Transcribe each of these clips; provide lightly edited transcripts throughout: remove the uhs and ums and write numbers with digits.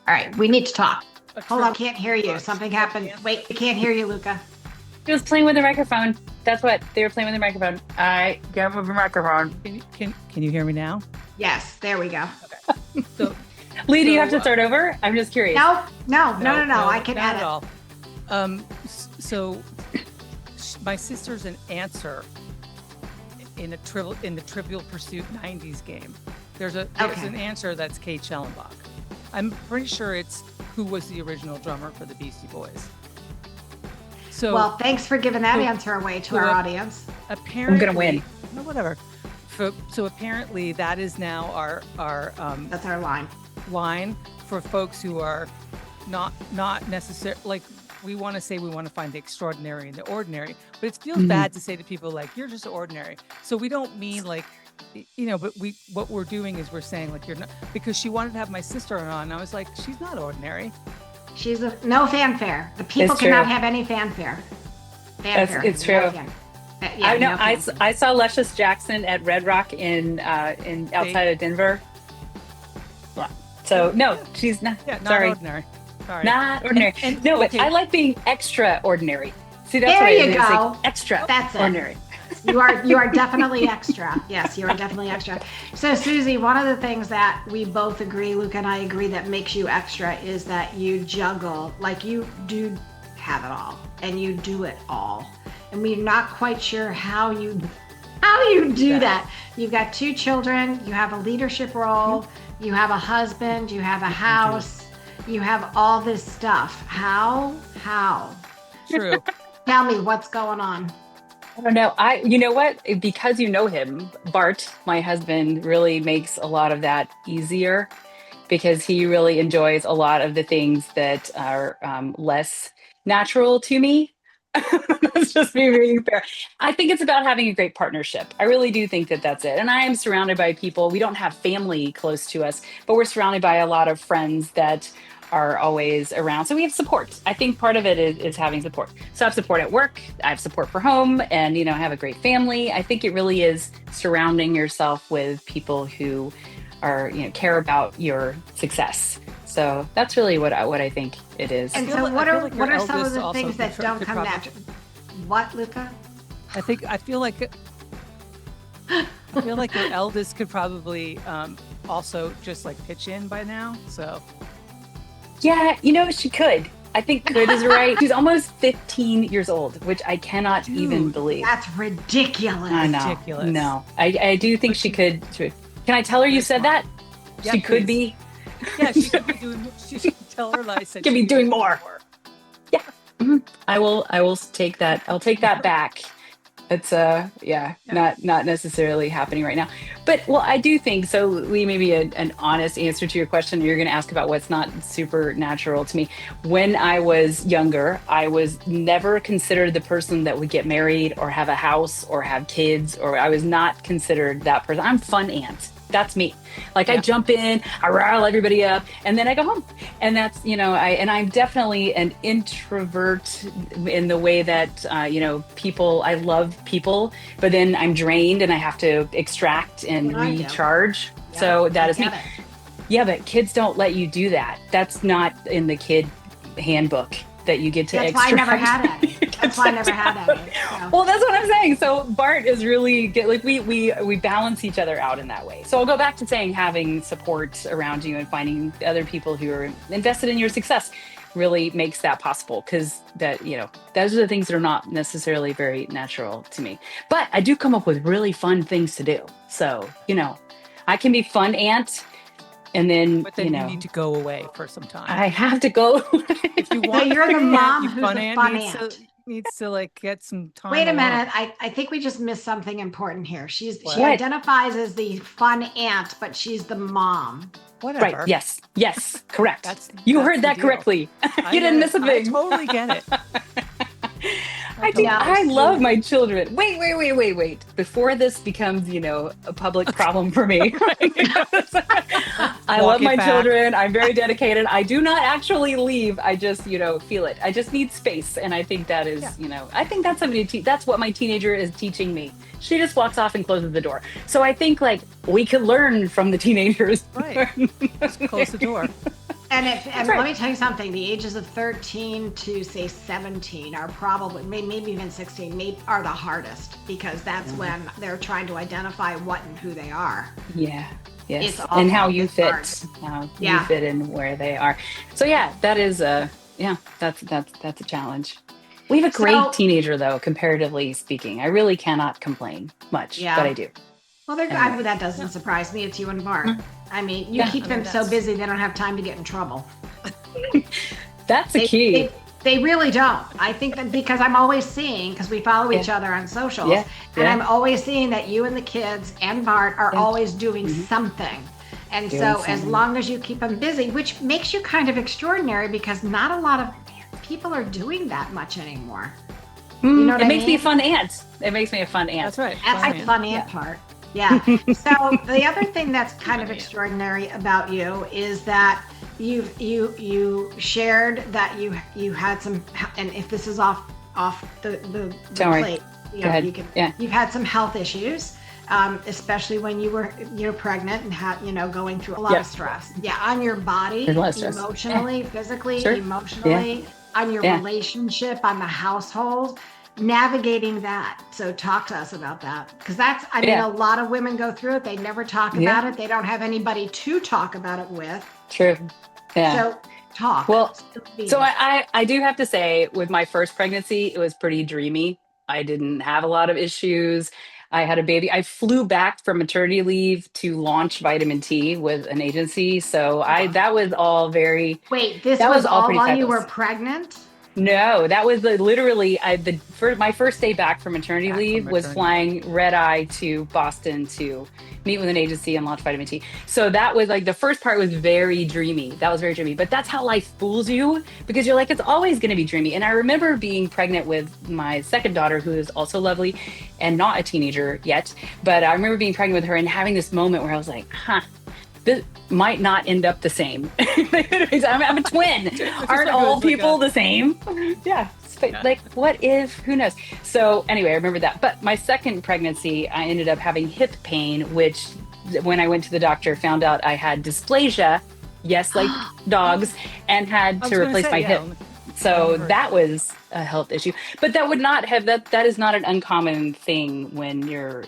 All right, we need to talk. Hold on, can't hear you. Something happened. Wait, we can't hear you, Luka. He was playing with the microphone. That's what they were playing with the microphone. I can't move the microphone. Can you hear me now? Yes, there we go. So, Lee, do you have to start over? I'm just curious. No. I can not edit. at all. So my sister's an answer in the Trivial Pursuit '90s game. There's an answer that's Kate Schellenbach. I'm pretty sure it's who was the original drummer for the Beastie Boys. So, Well, thanks for giving that answer away to our audience. Apparently, I'm gonna win. No, whatever. So apparently, that is now our That's our line. line for folks who are not necessarily like we want to say we want to find the extraordinary and the ordinary, but it feels bad to say to people like you're just ordinary. So we don't mean like but what we're doing is we're saying like you're not, because she wanted to have my sister on and I was like she's not ordinary. She's no fanfare. The people It's cannot true. have any fanfare. It's true. I know. I saw Luscious Jackson at Red Rock in outside of Denver. So no, she's not. Yeah, not sorry, ordinary. Sorry. not ordinary. And- no, okay. but I like being extraordinary. See, that's There what it you is. It's go. like extra. That's it. ordinary. You are definitely extra. Yes, you are definitely extra. So Susie, one of the things that we both agree, Luke and I agree, that makes you extra is that you juggle, like you do have it all and you do it all. And we're not quite sure how you do that. You've got 2 children, you have a leadership role, you have a husband, you have a house, you have all this stuff. How? True. Tell me what's going on. I don't know. You know what? Because you know him, Bart, my husband, really makes a lot of that easier because he really enjoys a lot of the things that are less natural to me. That's just me being fair. I think it's about having a great partnership. I really do think that that's it. And I am surrounded by people. We don't have family close to us, but we're surrounded by a lot of friends that are always around. So we have support. I think part of it is having support. So I have support at work. I have support for home and, I have a great family. I think it really is surrounding yourself with people who are, care about your success. So that's really what I think it is. And so like- what I feel are like your what are some of eldest the also things that could don't come probably- natural? What, Luka? I feel like your eldest could probably also just like pitch in by now. So Yeah, she could. I think could is right. She's almost 15 years old, which I cannot even believe. That's ridiculous. I know. ridiculous. No, I do think she could. Can I tell her you said that? Yeah, She could please. be. Yeah, she should be doing. She should tell her that I said Could be she doing more. Yeah. I will take that. I'll take that back. It's not necessarily happening right now. But I do think so. Lee, maybe an honest answer to your question. You're going to ask about what's not supernatural to me. When I was younger, I was never considered the person that would get married or have a house or have kids, or I was not considered that person. I'm fun aunt. That's me. I jump in, I rile everybody up, and then I go home. And that's, I'm definitely an introvert in the way that, people, I love people, but then I'm drained and I have to extract and What I do. recharge. Yeah, So that I is me. get it. Yeah, but kids don't let you do that. That's not in the kid handbook that you get to That's why I extract. never had any. That's why I never had any. So. Well, that's what I'm saying. So Bart is really good. Like we balance each other out in that way. So I'll go back to saying having support around you and finding other people who are invested in your success really makes that possible, because that, those are the things that are not necessarily very natural to me. But I do come up with really fun things to do. So, I can be fun aunt. And then, But then you need to go away for some time. I have to go. If you want, you're the to be mom you who's fun the aunt fun needs aunt. needs to like get some time. Wait a alone. minute. I think we just missed something important here. She What? identifies as the fun aunt, but she's the mom. Whatever. Right. Yes. Correct. You That's heard the that deal. correctly. I You didn't get miss it. a thing. I totally get it. I do. Yeah, I so- love my children. Wait. Before this becomes, a public problem for me. I Walk love it my back. children. I'm very dedicated. I do not actually leave. I just, feel it. I just need space. And I think that is, I think that's that's what my teenager is teaching me. She just walks off and closes the door. So I think we could learn from the teenagers. Right. Just close the door. And right. let me tell you something, the ages of 13 to say 17 are probably, maybe even 16, are the hardest, because that's when they're trying to identify what and who they are. Yeah. Yes. It's awful. And how you It's fit, hard. how Yeah. you fit in where they are. So yeah, that is that's a challenge. We have a great So- teenager though, comparatively speaking. I really cannot complain much, Yeah. but I do. Well, Anyway. that doesn't surprise me. It's you and Bart. I mean, you Yeah. keep them so busy they don't have time to get in trouble. That's the key. They really don't. I think that because I'm always seeing, because we follow each other on socials, and I'm always seeing that you and the kids and Bart are always doing something. And so as long as you keep them busy, which makes you kind of extraordinary, because not a lot of people are doing that much anymore. You know what it I makes me a mean? fun aunt. It makes me a fun aunt. That's right. That's the fun aunt part. Yeah. So the other thing that's kind of extraordinary about you is that you shared that you had some, and if this is off the plate, you know, you can, you've had some health issues, especially when you were pregnant and had going through a lot of stress. Yeah, on your body, emotionally, physically, emotionally, on your relationship, on the household. Navigating that. So talk to us about that, because that's, I mean, a lot of women go through it. They never talk about it. They don't have anybody to talk about it with. True. Yeah. So talk. Well, so I do have to say, with my first pregnancy, it was pretty dreamy. I didn't have a lot of issues. I had a baby. I flew back from maternity leave to launch Vitamin T with an agency. So that was all very. Wait, this was all while you were fabulous. pregnant? No, that was literally my first day back from maternity leave was flying red eye to Boston to meet with an agency and launch Vitamin T. So that was like, the first part was very dreamy. That was very dreamy. But that's how life fools you, because you're like, it's always going to be dreamy. And I remember being pregnant with my second daughter, who is also lovely and not a teenager yet. But I remember being pregnant with her and having this moment where I was like, this might not end up the same. I'm a twin. Aren't all people the same? Yeah. Like, what if? Who knows? So anyway, I remember that. But my second pregnancy, I ended up having hip pain, which when I went to the doctor, found out I had dysplasia. Yes, like dogs, and had to replace my hip. So that was a health issue. But that would not have that is not an uncommon thing when you're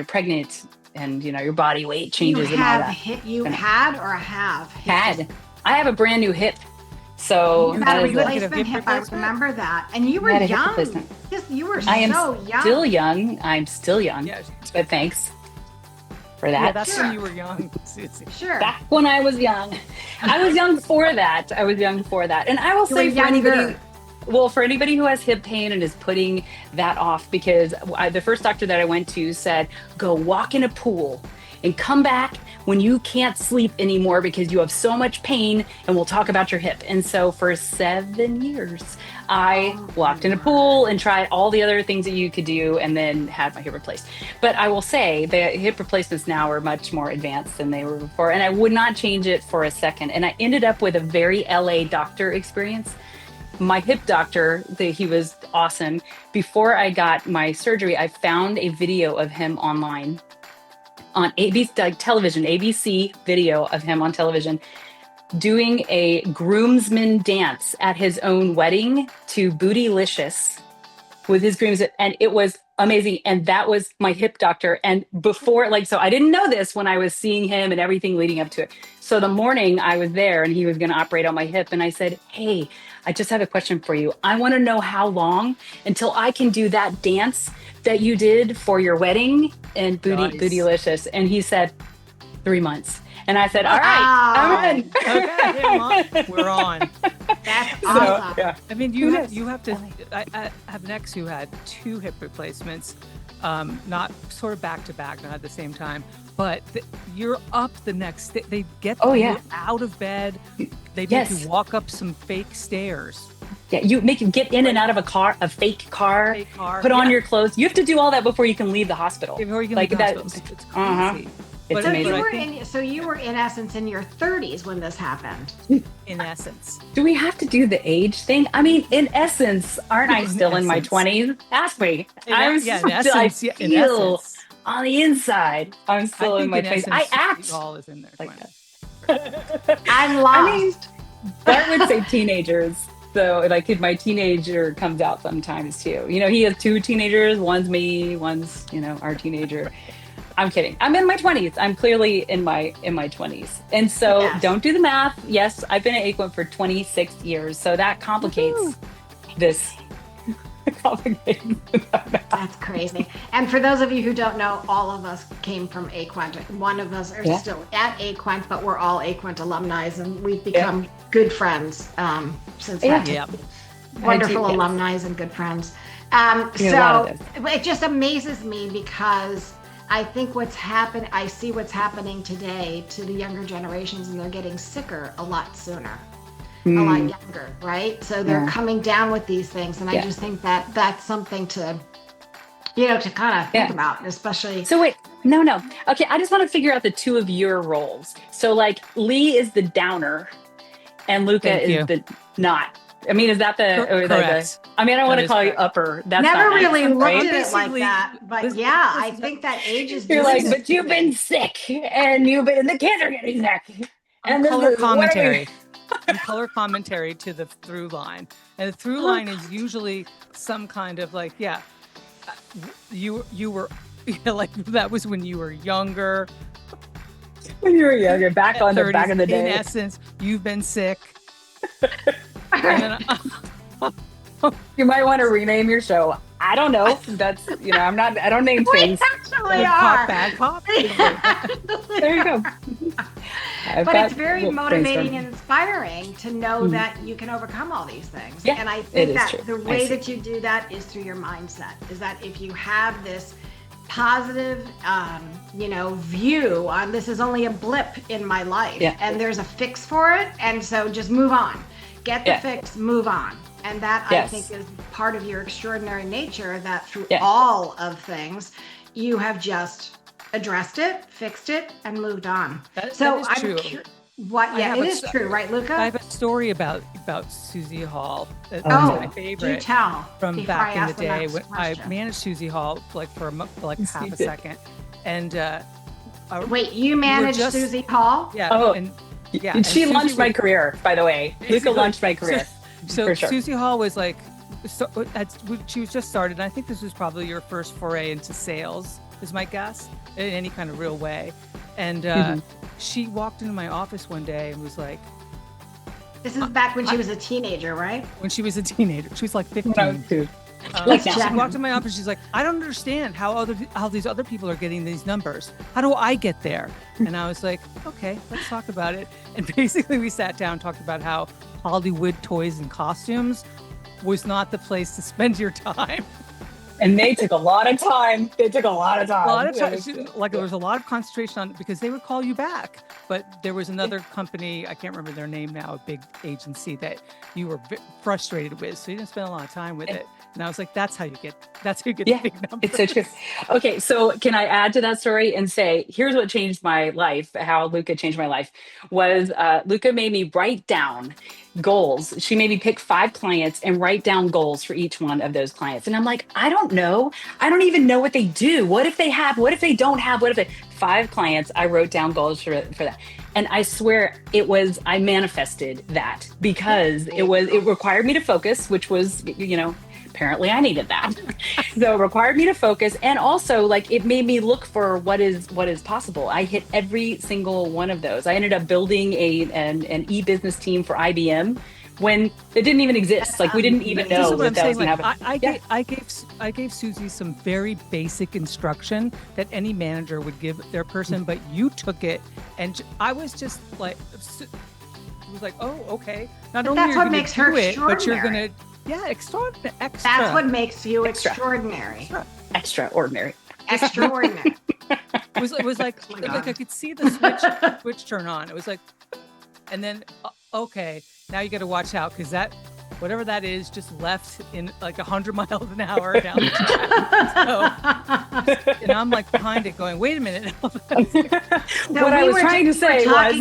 pregnant. And your body weight changes and all that. Had or have? Had. I have a brand new hip. So you had a replacement hip. I remember that. And you were young. You were so young. I'm still young. Yeah. But thanks for that. Yeah, that's when you were young, Susie. Sure. Back when I was young. I was young before that. And I will say for anybody. Well, for anybody who has hip pain and is putting that off, because the first doctor that I went to said, go walk in a pool and come back when you can't sleep anymore because you have so much pain, and we'll talk about your hip. And so for 7 years, I walked in a pool and tried all the other things that you could do, and then had my hip replaced. But I will say the hip replacements now are much more advanced than they were before, and I would not change it for a second. And I ended up with a very LA doctor experience. My hip doctor, he was awesome. Before I got my surgery, I found a video of him online on ABC video of him on television doing a groomsman dance at his own wedding to Bootylicious with his groomsmen, and it was amazing. And that was my hip doctor. And before, so I didn't know this when I was seeing him and everything leading up to it. So the morning I was there and he was going to operate on my hip, and I said, hey, I just have a question for you. I want to know how long until I can do that dance that you did for your wedding and Bootylicious. And he said, 3 months. And I said, all right, I'm in. Okay, we're on. That's awesome. So, yeah. I mean, you have to. I have an ex who had 2 hip replacements, not sort of back to back, not at the same time. But you're up the next day. They get you out of bed. They make you walk up some fake stairs. Yeah, you make him get in and out of a fake car, put on your clothes. You have to do all that before you can leave the hospital. Before you can leave the hospital. It's crazy. It's amazing. So you were in essence in your 30s when this happened. In essence. Do we have to do the age thing? I mean, in essence, aren't I still in my 20s? Ask me. I feel on the inside, I'm still in my 20s. I act all is in there. like that. I'm I mean, lost. Bart would say teenagers. So like if my teenager comes out sometimes too. He has two teenagers. One's me, one's, our teenager. I'm kidding. I'm in my 20s. I'm clearly in my 20s. And so Yes. don't do the math. Yes, I've been at Aquin for 26 years. So that complicates this. That's crazy. And for those of you who don't know, all of us came from Aquint. One of us are still at Aquint, but we're all Aquint alumni, and we've become good friends since then. Yeah. Wonderful alumni and good friends. So it just amazes me because I think I see what's happening today to the younger generations, and they're getting sicker a lot sooner. A lot younger, right? So they're coming down with these things, and I just think that that's something to, to kind of think about, especially. So wait, no. Okay, I just want to figure out the two of your roles. So like Lee is the downer, and Luka is the not. I mean, is that correct? I mean, I don't want to call you upper. That's never not really nice, looked right? at it like that, but I think that age is. You're like, but you've been sick, and the kids are getting sick. And color commentary. And color commentary to the through line, and the through line is usually some kind of like, you were like, that was when you were younger. When you were younger, back in the day. In essence, you've been sick. And then, you might want to rename your show. I don't know. That's I don't name things. Actually are. Pop. There you go. But it's very motivating and inspiring to know that you can overcome all these things. Yeah, and I think that true. the way that you do that is through your mindset. Is that if you have this positive, view on this is only a blip in my life, and there's a fix for it, and so just move on. Get the fix, move on. And that I think is part of your extraordinary nature, that through all of things, you have just addressed it, fixed it, and moved on. That is true. It is true, right, Luka? I have a story about Susie Hall. That's my favorite. Do tell. From back in the day when I managed Susie Hall for half a second. And wait, you managed Susie Hall? Yeah. Oh, and she launched my career, by the way. Luka launched my career. So Susie Hall was like, she was just started. And I think this was probably your first foray into sales, is my guess, in any kind of real way. And she walked into my office one day and was like, this is back when she was a teenager, right? When she was a teenager. She was like 15. She walked in my office. She's like, I don't understand how these other people are getting these numbers. How do I get there? And I was like, okay, let's talk about it. And basically we sat down and talked about how Hollywood toys and costumes was not the place to spend your time. And they took a lot of time. There was a lot of concentration on, because they would call you back. But there was another company, I can't remember their name now, a big agency that you were frustrated with. So you didn't spend a lot of time with it. And I was like, that's how you get the big numbers. It's so true. Okay, so can I add to that story and say, here's what changed my life, how Luka changed my life, was Luka made me write down goals. She made me pick 5 clients and write down goals for each one of those clients. And I'm like, I don't know. I don't even know what they do. What if they have, what if they don't have, 5 clients, I wrote down goals for that. And I swear I manifested that because it required me to focus, which was, apparently I needed that. So it required me to focus. And also like it made me look for what is possible. I hit every single one of those. I ended up building an e-business team for IBM when it didn't even exist. Like we didn't even know that was going to happen. I gave Susie some very basic instruction that any manager would give their person, but you took it, and I was just like, it was like, oh, okay. Not only that's what makes her extraordinary. But you're gonna, extra. That's what makes you extraordinary. Extraordinary. Extraordinary. It was like I could see the switch turn on. It was like, and then okay, now you got to watch out, because that, whatever that is, just left in like 100 miles an hour down the track. So, and I'm like behind it going, wait a minute. What I was trying to say was...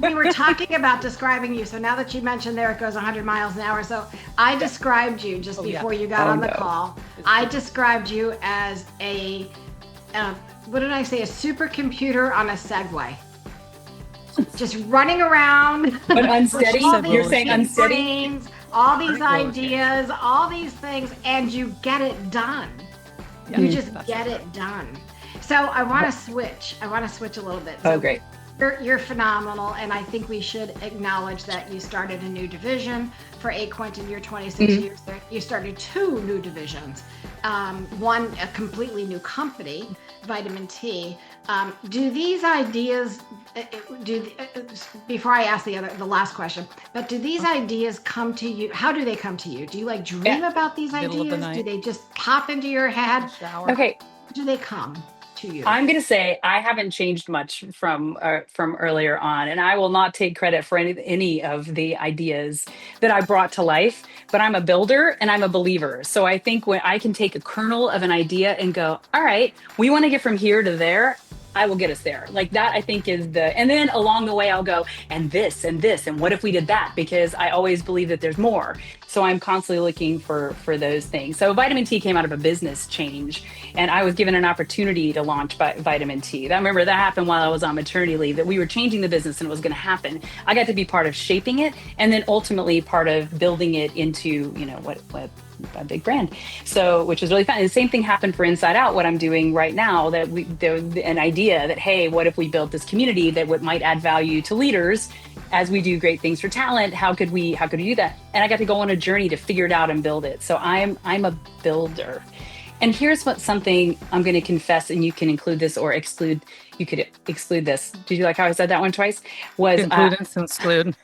we were talking about describing you. So now that you mentioned there, it goes 100 miles an hour. So I described you just before you got on the call. I described you as what did I say? A supercomputer on a Segway. just running around. But unsteady? all You're these saying big unsteady? brains, all these Pretty close, ideas, all these things, and you get it done. Yeah, You just that's get right. it done. So I want to switch. I want to switch a little bit. Oh, So great. you're phenomenal, and I think we should acknowledge that you started a new division for Aquint in your 26 Mhm. years there. You started two new divisions. One, a completely new company, Vitamin T. Do these ideas do before I ask the last question? But do these ideas come to you? How do they come to you? Do you like dream Yeah. about these Middle of the ideas? Do night. they just pop into your head? Shower. Okay. Do they come to you? I'm going to say I haven't changed much from earlier on, and I will not take credit for any of the ideas that I brought to life. But I'm a builder and I'm a believer. So I think when I can take a kernel of an idea and go, all right, we want to get from here to there. I will get us there. Like that, I think is and then along the way, I'll go, and this, and what if we did that? Because I always believe that there's more. So I'm constantly looking for those things. So Vitamin T came out of a business change, and I was given an opportunity to launch Vitamin T. I remember that happened while I was on maternity leave, that we were changing the business and it was going to happen. I got to be part of shaping it, and then ultimately part of building it into, what a big brand. So, which is really fun. And the same thing happened for Inside Out, what I'm doing right now, that there's an idea that, hey, what if we built this community that might add value to leaders as we do great things for talent? How could we do that? And I got to go on a journey to figure it out and build it. So I'm a builder. And here's something I'm going to confess, and you can include this or exclude. You could exclude this. Did you like how I said that one twice? Was Include and exclude.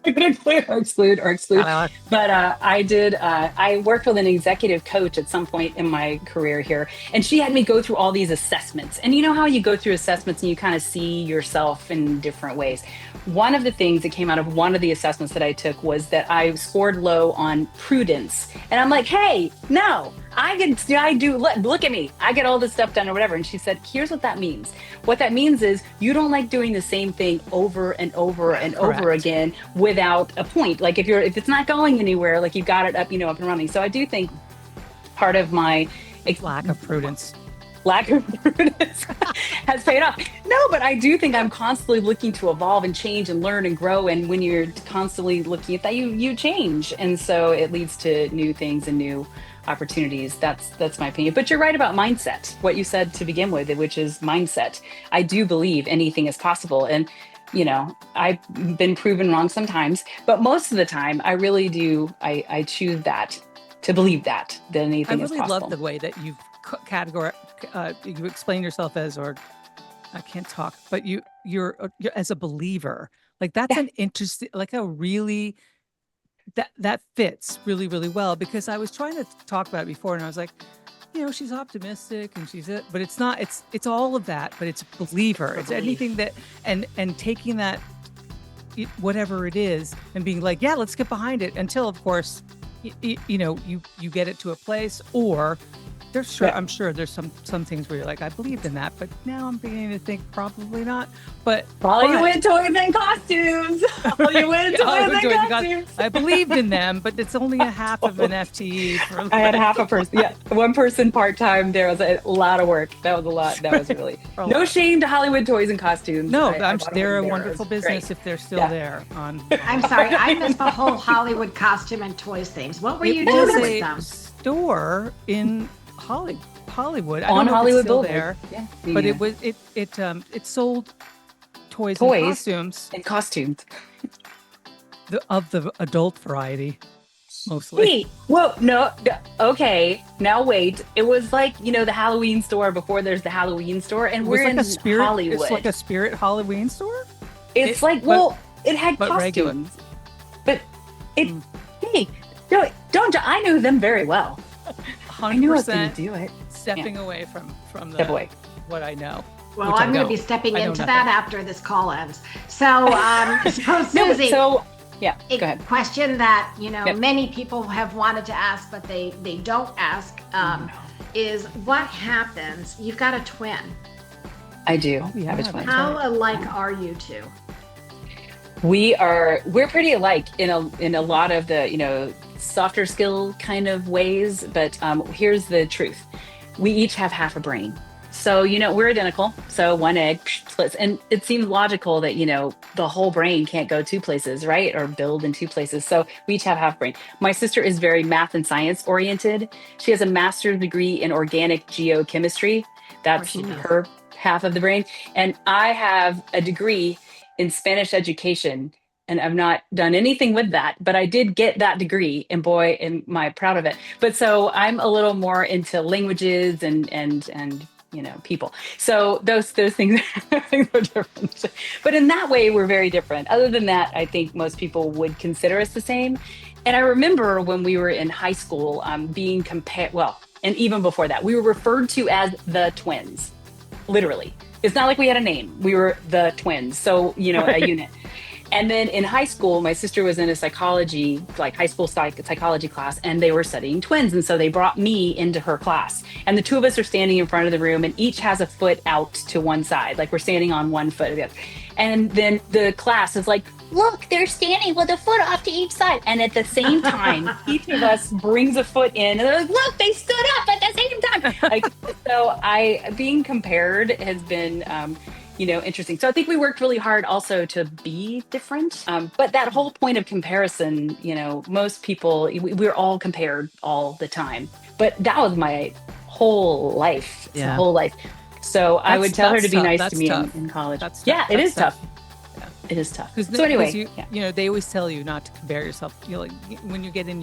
include or exclude. But I worked with an executive coach at some point in my career here, and she had me go through all these assessments. And you know how you go through assessments and you kind of see yourself in different ways. One of the things that came out of one of the assessments that I took was that I scored low on prudence. And I'm like, hey, no, look at me. I get all this stuff done or whatever. And she said, here's what that means. What that means is you don't like doing the same thing over and over and over again without a point. Like if it's not going anywhere, like you've got it up and running. So I do think part of my lack of prudence has paid off. No, but I do think I'm constantly looking to evolve and change and learn and grow. And when you're constantly looking at that, you change. And so it leads to new things and new opportunities. That's my opinion. But you're right about mindset, what you said to begin with, which is mindset. I do believe anything is possible. And I've been proven wrong sometimes, but most of the time I really do. I choose to believe that anything is possible. I really love the way that you've you explain yourself as, or I can't talk, but you're as a believer. Like that's an interesting, like a really, that fits really, really well, because I was trying to talk about it before and I was like, she's optimistic and she's it, but it's not, it's all of that, but it's a believer. It's anything that, and taking that, whatever it is, and being like, yeah, let's get behind it until, of course, you get it to a place, or I'm sure there's some things where you're like, I believed in that, but now I'm beginning to think probably not. But Hollywood toys and costumes. Hollywood toys and costumes. I believed in them, but it's only a half of an FTE. I had half a person. Yeah, one person part-time. There was a lot of work. That was a lot. That was really no shame to Hollywood toys and costumes. No, they're a wonderful business if they're still there. I'm sorry, I missed the whole Hollywood costume and toys things. What were you doing with them? Store in Hollywood. I on don't know Hollywood if it's still Boulevard. there, but it was it sold toys and costumes of the adult variety mostly. Wait, whoa, no, okay, now wait. It was like the Halloween store before there's the Halloween store, and we're in Hollywood. It's like a spirit Halloween store. It had costumes, regular. But hey, don't I knew them very well. 100% I knew I was going to do it. Stepping away from what I know. Well, I'm going to be stepping into that after this call ends. So, Susie. Go ahead. Question that many people have wanted to ask, but they don't ask is what happens? You've got a twin. I do. Have a twin. How alike are you two? We're pretty alike in a lot of the softer skill kind of ways, but here's the truth. We each have half a brain. So, we're identical. So one egg splits. And it seems logical that, the whole brain can't go two places, right? Or build in two places. So we each have half brain. My sister is very math and science oriented. She has a master's degree in organic geochemistry. That's she does. her half of the brain. And I have a degree in Spanish education. And I've not done anything with that, but I did get that degree, and boy, am I proud of it. But so I'm a little more into languages and people. So those things are different. But in that way, we're very different. Other than that, I think most people would consider us the same. And I remember when we were in high school, being compared. Well, and even before that, we were referred to as the twins. Literally, it's not like we had a name. We were the twins. So a unit. And then in high school, my sister was in a psychology, like high school psychology class, and they were studying twins. And so they brought me into her class. And the two of us are standing in front of the room, and each has a foot out to one side, like we're standing on one foot of the other. And then the class is like, look, they're standing with a foot off to each side. And at the same time, each of us brings a foot in, and they're like, look, they stood up at the same time. So being compared has been, interesting. So I think we worked really hard also to be different. But that whole point of comparison, most people, we're all compared all the time. But that was my whole life. It's a whole life. So I would tell her to be nice to me in college. It is tough. Yeah. It is tough. So anyway, they always tell you not to compare yourself. Like when you get in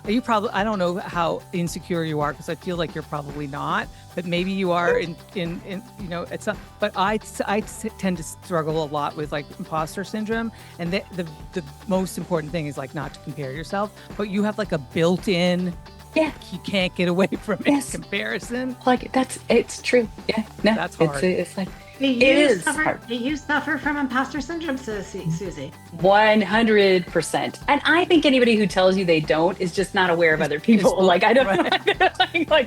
I don't know how insecure you are, because I feel like you're probably not, but maybe you are it's not, but I tend to struggle a lot with like imposter syndrome. And the most important thing is like not to compare yourself, but you have like a built-in, you can't get away from it comparison. Like it's true. Yeah. No, that's hard. It's like, do you suffer from imposter syndrome, Susie? 100%. And I think anybody who tells you they don't is just not aware of other people. Like, I don't know.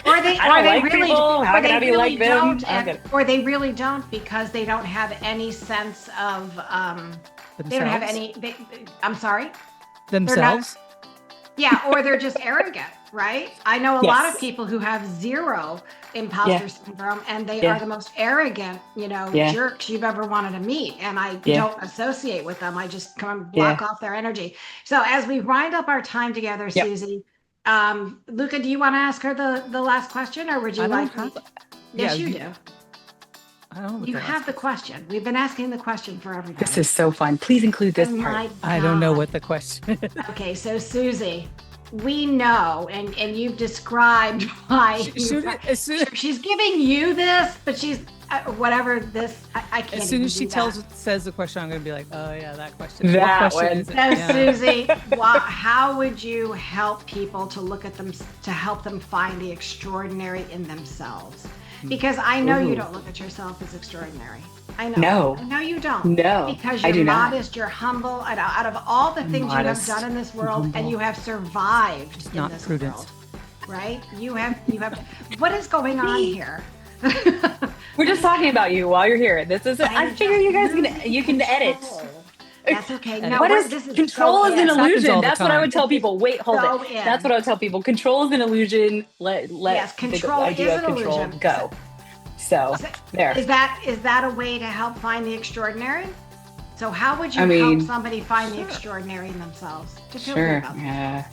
Or they really people. How can I be like them? Or they really don't, because they don't have any sense of, they don't have any, I'm sorry? Themselves? Or they're just arrogant, right? I know a lot of people who have zero imposter syndrome, and they are the most arrogant, jerks you've ever wanted to meet. And I don't associate with them. I just come and block off their energy. So as we wind up our time together, Susie, Luka, do you want to ask her the last question, or would you like me? Yes, you do. I don't know. You have the question. We've been asking the question for everybody. This is so fun. Please include this part. I don't know what the question is. Okay, so Susie, we know, and you've described why she's giving you this, but she's whatever this. I can't. As soon as she says the question, I'm going to be like, oh yeah, that question. That one. So Susie, how would you help people to look at them, to help them find the extraordinary in themselves? Because I know you don't look at yourself as extraordinary. I know. No. I know you don't. No. Because you're modest, you're humble. Out of all the things you have done in this world, and you have survived in this world, right? You have. What is going on here? We're just talking about you while you're here. This is. I figure you guys can edit. That's okay. No, control is an illusion. That's what I would tell people. Wait, hold it. That's what I would tell people. Control is an illusion. Let control the idea is of an control illusion. go. So there. Is that a way to help find the extraordinary? So how would you help somebody find the extraordinary in themselves? Just feel free about that.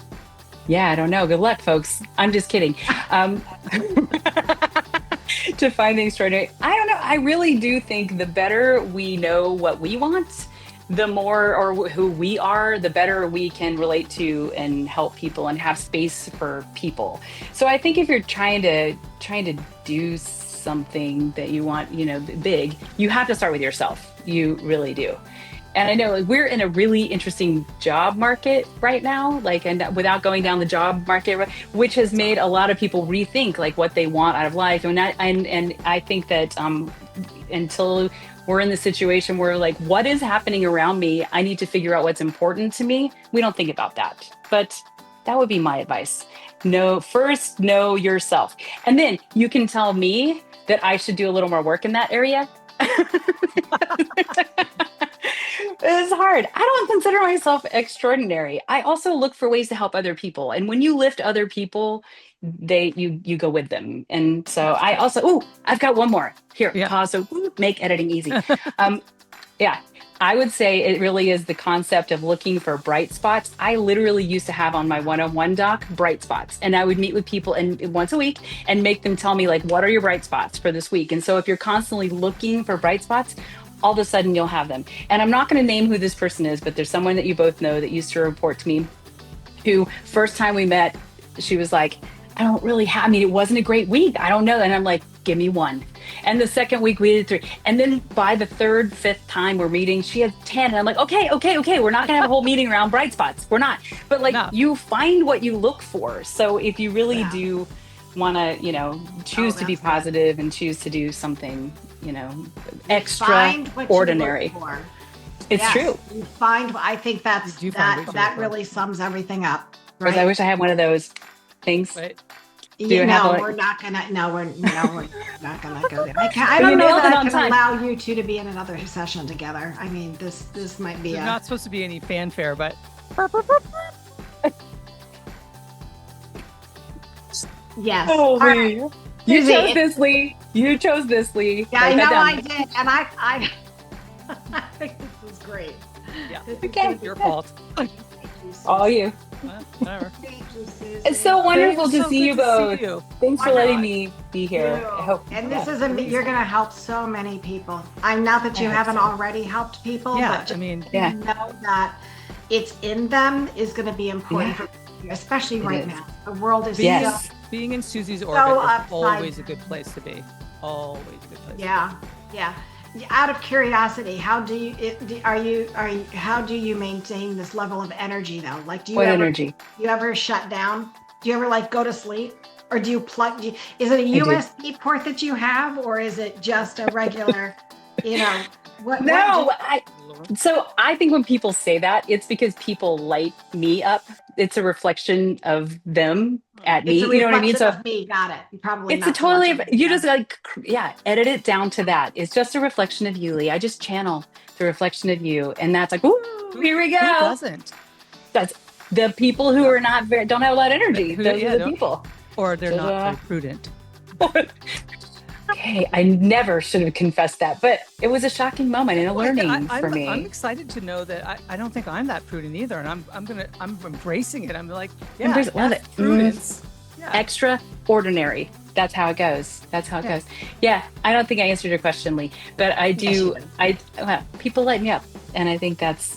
Yeah, I don't know. Good luck, folks. I'm just kidding. To find the extraordinary, I don't know. I really do think the better we know what we want, the more, or who we are, the better we can relate to and help people and have space for people. So I think if you're trying to do something that you want, big, you have to start with yourself. You really do. And I know we're in a really interesting job market right now, and without going down the job market, which has made a lot of people rethink what they want out of life. And I think that until we're in the situation where what is happening around me, I need to figure out what's important to me. We don't think about that, but that would be my advice. First know yourself. And then you can tell me that I should do a little more work in that area. It's hard. I don't consider myself extraordinary. I also look for ways to help other people. And when you lift other people, you go with them. And so That's I true. also, I've got one more. Here, Yeah. pause. So make editing easy. Yeah, I would say it really is the concept of looking for bright spots. I literally used to have on my one-on-one doc bright spots, and I would meet with people and once a week and make them tell me like, what are your bright spots for this week? And so if you're constantly looking for bright spots, all of a sudden you'll have them. And I'm not going to name who this person is, but there's someone that you both know that used to report to me, who first time we met, she was like, I don't really have, I mean, it wasn't a great week. I don't know. And I'm like, give me one. And the second week we did 3. And then by the third, fifth time we're meeting, she had 10. And I'm like, okay. We're not gonna have a whole meeting around bright spots. We're not. But like you find what you look for. So if you really do want to, choose to be positive and choose to do something, extraordinary. It's true. You find, I think that really sums everything up. Right? I wish I had one of those things. Right. We're not gonna go there. I don't know that I can allow you two to be in another session together. I mean, this might be There's not supposed to be any fanfare, but yes. Oh, Lee. Right. You chose this, Lee. You chose this, Lee. Yeah, I know I did, and I think this was great. Yeah, okay. Your fault. All you. Whatever. It's so wonderful to see you both. Thanks for letting me be here. I hope. And this is you're going to help so many people. I'm not that you haven't already helped people, but know that it's in them is going to be important for you, especially right now. The world is being in Susie's orbit is always a good place to be. Always a good place. Yeah. Out of curiosity, how do you maintain this level of energy though? Like, energy? Do you ever shut down? Do you ever like go to sleep, or do you plug? Is it a USB port that you have, or is it just a regular? So I think when people say that, it's because people light me up. It's a reflection of them at me. You know what I mean? So me, got it. Probably. It's just edit it down to that. It's just a reflection of you, Lee. I just channel the reflection of you, and that's like, ooh, here we go. Who doesn't? That's the people who are not don't have a lot of energy. Those are the people, or they're not very prudent. Okay, I never should have confessed that, but it was a shocking moment and a learning for me. I'm excited to know that I don't think I'm that prudent either, and I'm embracing it. I'm like, love it. Prudence, extraordinary. That's how it goes. Goes. Yeah, I don't think I answered your question, Lee, but I do. People light me up, and I think that's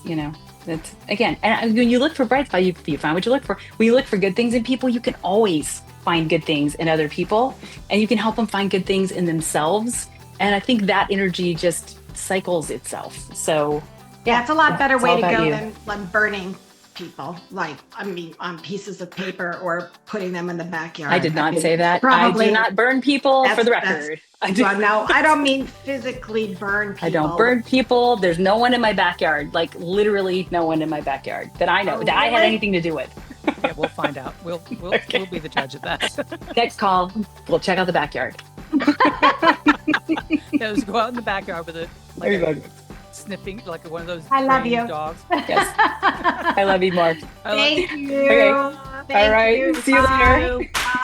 that's again. And when you look for bright spots, you find what you look for. When you look for good things in people, you can always find good things in other people, and you can help them find good things in themselves. And I think that energy just cycles itself. So it's a lot better way to go than burning people, on pieces of paper or putting them in the backyard. I did not say that. Probably. I do not burn people, for the record. I don't mean physically burn people. I don't burn people. There's no one in my backyard, like literally no one in my backyard that I know that I had anything to do with. Yeah, we'll find out. We'll be the judge of that. Next call, we'll check out the backyard. Let's go out in the backyard with sniffing like one of those. I love you, dogs. Yes, I love you, Mark. Thank you. Okay. All right. See you later. Bye.